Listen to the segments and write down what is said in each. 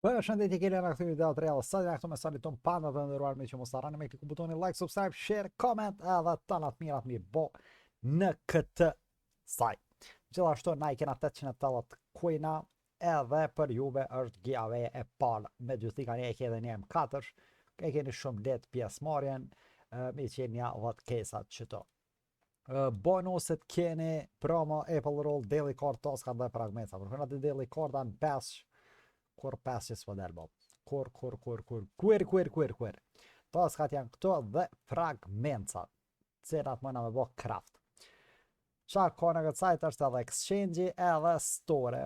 Përshëndetje kele në këtë video të real, sot jam këtu me salit ton panda të ndëruar me që mos harroni me kliku butonin like, subscribe, share, comment edhe tanat mirat mi bo në këtë saj. Gjithashtu na I kena 880 coina edhe për juve është giveaway e parë me dy thika një e ke edhe një M4, e keni shumë let pjesëmarrjen, mi qenë ja 10 kesat qëto. Bonuset keni promo Apple Roll Daily Card Taska dhe Pragmeca, për këna të Daily Card anë 5 kur 5 që s'po del bob. Kur. Taskat janë këto dhe fragmencat, cilat mëna me bo craft. Qa ka në këtë sajt është edhe exchange edhe store.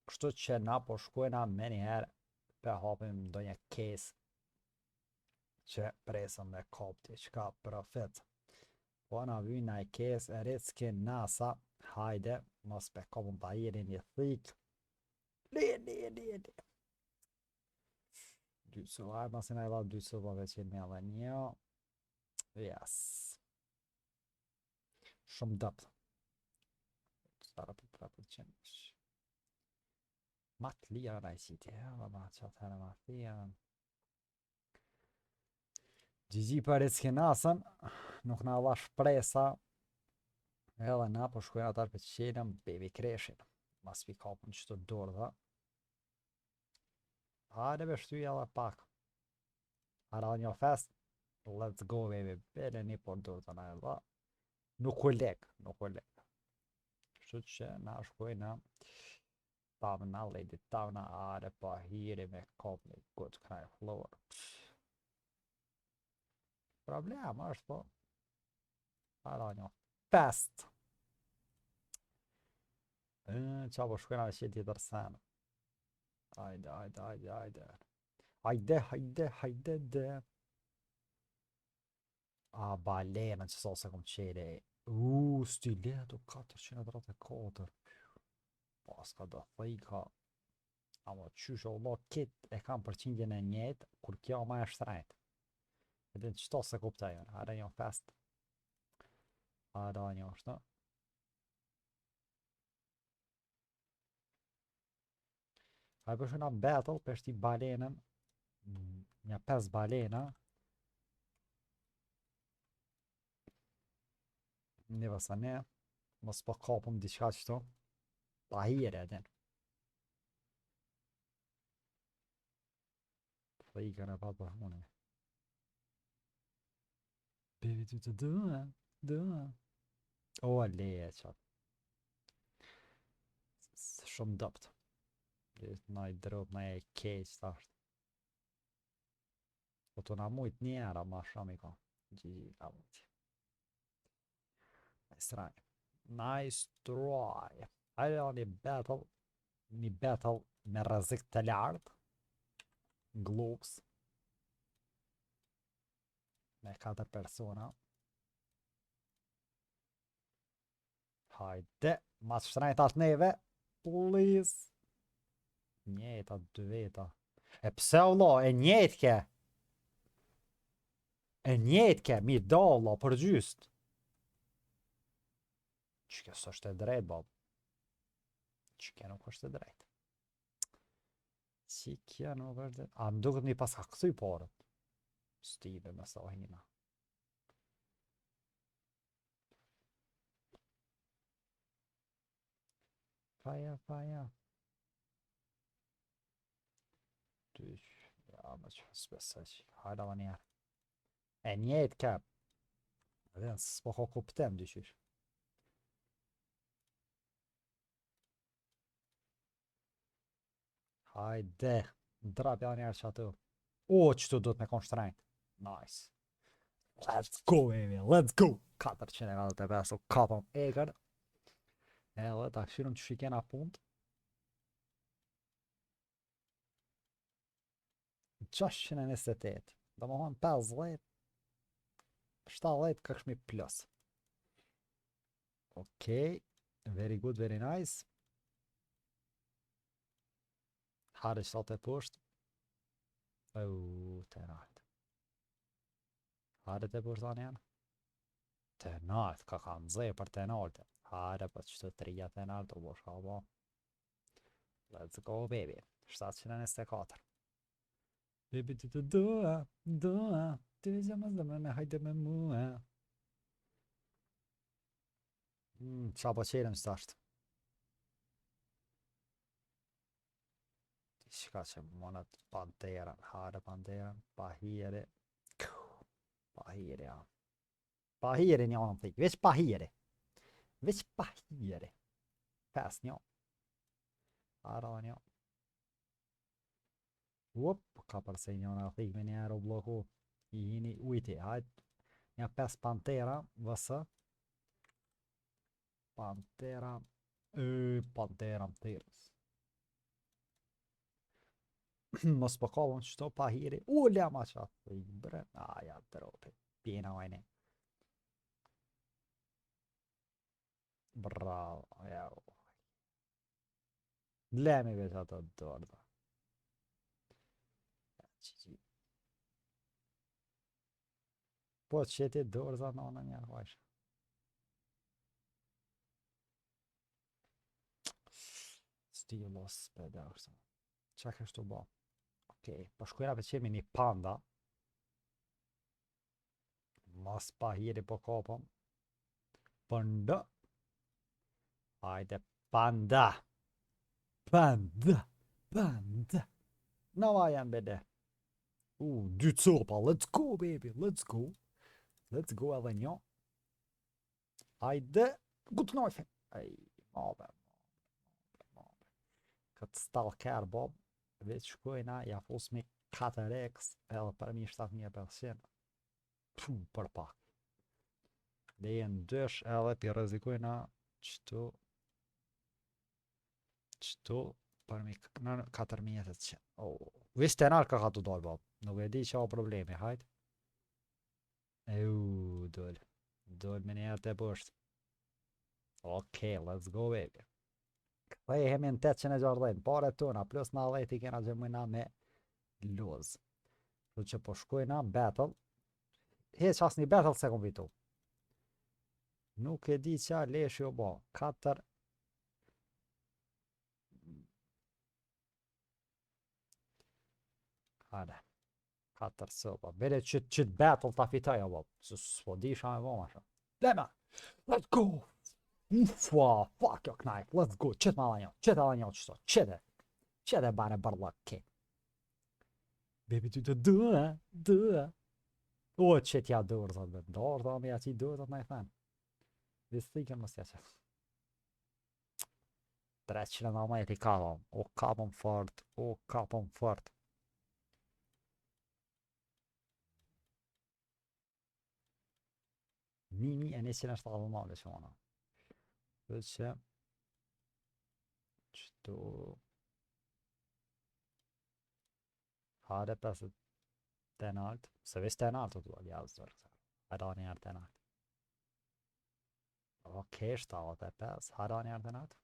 Kështu që na po shkojna me njëherë për hapim do një case që presëm me kopti, që ka profit. Po na vyjnë na I case e riski nasa, hajde, mos pe kopëm pa jiri një thik. Li. Dy sëvaj, masin a I la dy sëvave që me edhe një. Yes. Shumë dëpt. Stara për 3%. Ma të lija në I qiti, ma që atëherë ma të lija. GG për riski nasën, nuk na dha shpresa. Edhe na po shkojnë atar për qenëm baby crashin. Mas pi kapën që të dorë dha. Hajde me shtyja edhe pak. Hajde një fest. Let's go baby. Bele një por dorë të na e dha. Nuk u lek. Kështu që na shkojnë tavna, lady tavna, are pa hiri me kap me good knaj floor. Problem është po. Hajde një fest. Qa po shkojnë a që tjetër sen. Hajde. Hajde. A balenën që sa se kom qere. Stileto 434. Paska do thika. Amo qysho Allah kit e kam për qindjen e njët, kur kjo ma e shtrejt. E din qëto se kuptajon. Hajde një fest. Hajde një është. Hajde për shuna battle për shti balenën. Një 5 balena. Një vësa ne. Mos po kapëm diqka qëto. Pa hire edhin. Dhe I kërë e patë për hune. Baby ty të dua. O, leje qatë. Shumë dëpt. Na I drop, na I keq të ashtë. Po të na mujt njera ma shumë I ka. GG ka mujt. Nice try. Hajde një battle me rrezik të lartë. Globes. Me 4 persona. Hajde, mas shtrajt atë neve. Please. Njeta, 2 veta. E pse Allah, e njetke. Mi do Allah, për gjyst. Qëke së është e drejt, bab. Qëke nuk është e drejt. A më duket mi pas ka këthuj parët. Stive me sa hina. Faja. Tysh. Ja, me që spesaj. Hajda va njerë. E njët kep. Dhe s'po ka kuptem dyqysh. Hajde. Drap ja njerë që atu. O, qëtu do të me kon shtrejt. Nice. Let's go, baby. Let's go. 445 o kapëm eker. Edhe ta këshirëm që shikena punt. 628. Do më honë 50. 70 këkshmi plus. Okej. Very good, very nice. Hare që të poshtë. Të nalt. Hare të poshtë anë janë. Të nalt, ka kanë zë për të nalt. Hare për që të 3 të nalt, o bosh ka bo. Let's go, baby. 724. Baby ty të dua, ty zemra zemrën hajde me mua. Qa po qelem së ashtë. Shka që monat Pantera, hare Pantera, Pahiri. Pahiri, ja. Pahiri një onë thik, veç Pahiri. Veç Pahiri. Pes një. Ara një. Up, ka përse një onë thik me një aero bloku. I hini ujti, hajt. Një 5 Pantera, vësë. Pantera. Pantera më thirës. Mos po ka vonë qëto Pahiri. Ullja ma qatë. Bre. Ja, dropi. Pjena ojni. Bravo. Ja. Lemi veç ato dorë. Po që ti dorë za në një vajshë. Stilos pedërsa. Qa kështu bo? Okej, po shkujna për qemi një panda. Mas Pahiri po kopëm. Panda. Hajde, panda. Panda. Panda. Në vajem bede. 2 copa, let's go baby, let's go. Let's go edhe një. Hajde, good night. Ej, mabe. Këtë stalker bob. Veç shkojna, ja fusmi 4x edhe për 7500. Për pak. Dhe jenë dësh edhe për rezikojna qëtu për 4800. Veç të nalë ka të dollë bob. Nuk e di që o problemi, hajt. Dollë me njerë të bështë. Okej, let's go baby. Këthejhemi në 860, pare tona, plus në 10 i kena gjemujna me loz. Dhe që po shkojna battle, heq asni battle se kom vitu. Nuk e di qa lesh jo bo, 4. Hane, 4 sopa, bere qëtë battle ta fitaj jo bo, s'po di sha me bo ma shë. Lema, let's go! Uffa, fuck your knife, let's go, qëtë ma dhe një qëto, qëtë bane bërlak ke. Baby ty të dua. O, qëtë ja dorë, zot, bet, dorë, me ja qi dorë, zot, na i thënë. Vistikën mos ja qëtë. 390 i kapëm, o kapëm fort. Mimi e 179 që ona. Dhe që qëtu hare 50 të naltë, se veç të naltë të duhet javë zërë, hara njerë të naltë. Okej, 75, hara njerë të naltë.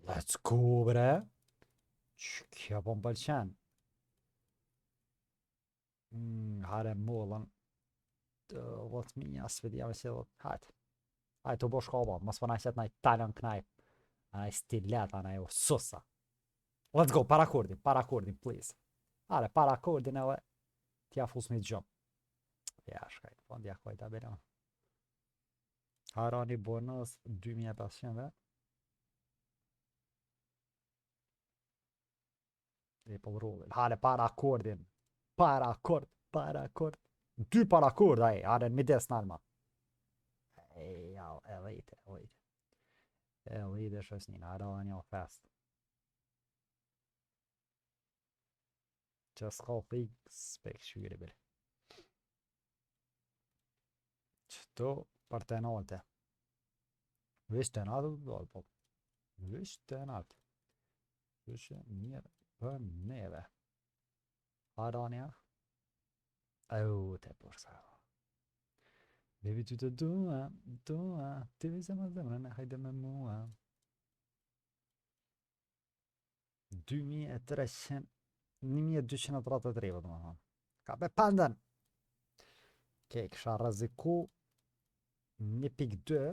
Let's go, bre! Që kjo po më pëlqen? Hare mullën. Vot minja, svedjave që vot, hajtë. Hajtë të bo shkoba, mos përna qëtë na i talon knajp. Na i stilet, na i susa. Let's go, parakordin, please. Hare, parakordin edhe tja fus me gjëm. Ja, shkajt, po ndja koj të bërëm. Hara një bonus 2500 dhe po rullin. Hare, parakordin. Parakord. 2 parakord, hare, në mides në alma. Ja, elite. Elite shësnin, hare dhe një fest. Që s'ka fik, s'pek shyri bërë. Qëto për të nalte. Vish të nalte të dojë, po. Vish të nalte. Vish mirë për neve. Arania. Te përsa. Baby ty të dua, ty zemra zemrën, hajde me mua. 2300, 1233, vëtë më thonë. Ka be pandën. Okej, kësha rëziku 1.2.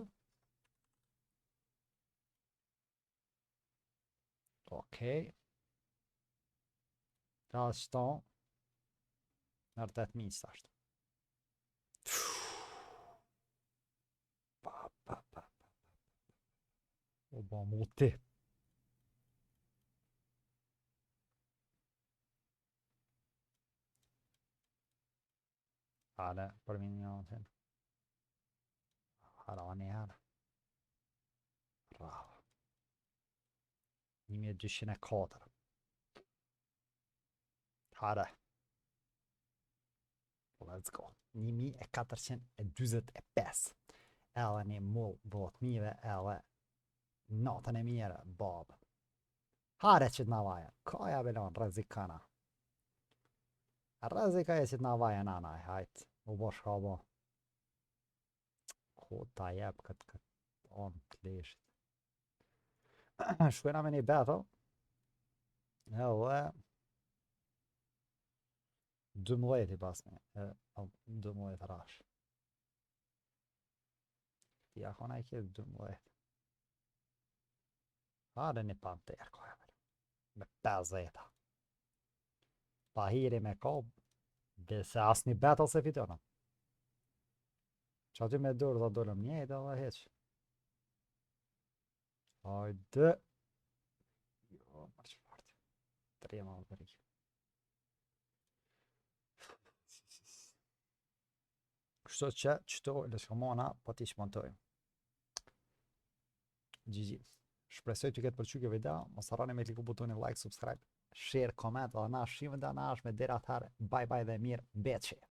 Okej. Rrallë shton. Nërë 8.000 sashtë. O ba muti. Hale, për miniotin. Harani hale. Bravo. 1204. Hare. Let's go. 1425. Edhe një mull bot mive, edhe natën e mire, Bob. Hare që t'na vajen. Kaja belon, rezikana. Rezika e që t'na vajen anaj, hajt. U bo shka bo. Ko ta jep këtë on të leshit. Shkujna me një battle. Edhe 12 i pasme. 12 rash. Ja kona i këtë 12. Hare një panter, koja me 50. Pa hiri me kob, dhe se as një battle se fitona. Që aty me dur dhe dolëm njejt edhe heq. Hajde. Jo, mërë që farti. 3 malë të rikë. Kështu që qëto lëshkomona po t'i shmontojmë. GG. Shpresoj të ketë përqy kjo video. Mos harroni me kliku butonin like, subscribe, share, comment, dhe na shqimë dhe na është me dera atare. Bye bye dhe mirë, beqe.